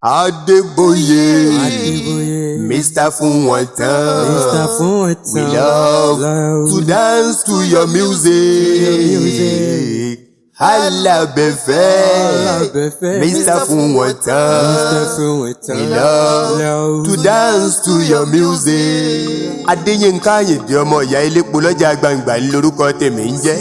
Adébóyè, Mr. Fún wọn tán, we love to dance to your music. Alábẹ́fẹ́, Mr. Fún wọn tán, we love to dance to your music. Adéyínká Àyìndé ọmọ ìyá elépo lọ́jà gbangba lórúkọ tèmi ń jẹ́.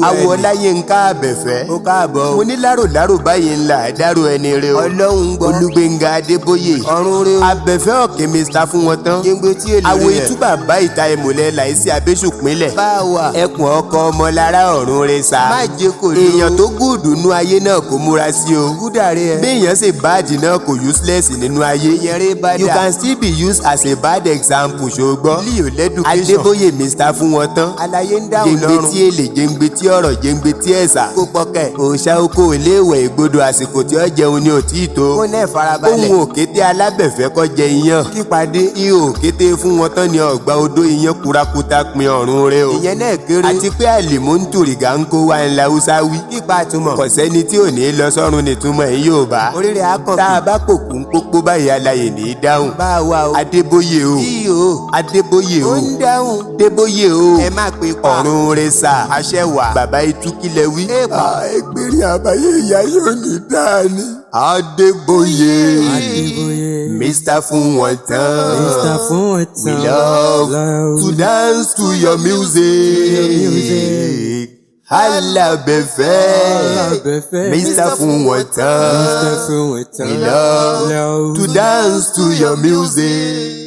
Awọláyínká Àbẹ̀fẹ́, ó káàbọ̀. Mo ní lárò báyìí ńlá dárò ẹni rẹ o. Ọlọ́run gbọ́. Olúgbénga Adébóyè, ọ̀run rẹ o. Àbẹ̀fẹ́ ọ̀kẹ́ Mr. Fún wọn tán. Yéngbé tí èlò rẹ̀. Àwọ̀ ìtúbà bá ìta ìmùlẹ̀ láìsí abéṣùpínlẹ̀. Báwa. Ẹkùn ọkọ ọmọlára ọ̀run rẹ sá. Má jẹ́ kò ló. Èèyàn tó gùdù nú ayé náà kò múra sí o. Gúdàrí ẹ. Bí èèyàn ṣe báàdì náà kò useless nínú ayé. Yẹrẹ bá dà. You can still be used as a bad example ṣùgbọ́n. Líò lẹ́dùkéṣọ̀n. Adébóyè Mr. Fún wọn tán. Àlàyé ń dáhùn lọ́rùn. Jẹ́ngbé tí èlè, jẹ́ngbé tí ọ̀rọ̀, jẹ́ngbé tí ẹ̀sà. Kó pọ́kẹ̀. Òòṣà oko iléèwẹ̀ ìgbodò àsìkò tí ó jẹun ni ò tí ì tó. Kó náà farabalẹ̀. Ohun òkété alábẹ̀fẹ́ kọ́ jẹ iyán. Kípadé ihò òkété Fún wọn tán ni ọ̀gbà odó iyán kurakuta pin ọ̀run rẹ o. Ìyẹn náà kéré. Àti pé àlìmọ́ ń tòrìgà ń kó wa ńlá Hausa wí. Kípa túmọ̀. Kọ̀sẹ́ni tí ò ní lọ sọ́run ní túmọ̀ ẹ̀ yóò bá. Oríire akọ̀. Tá a bá kò kún pópó báyìí alayè ní í dáhùn. Bá wa o. Adébóyè o. Adébóyè o. Ó ń dáhùn. Adébóyè o. Ẹ má pe pa. Ọ̀run rẹ sà. Aṣẹ́ wà. Bàbá itú kílẹ̀ wí. Ẹgbẹ̀rin àbáyé ìyá yóò ní dáa ni. Adébóyè, Mr. Fún wọn tán, we love to dance to your music. Alábẹ́fẹ́, Mr. Fún wọn tán, we love to dance to your music.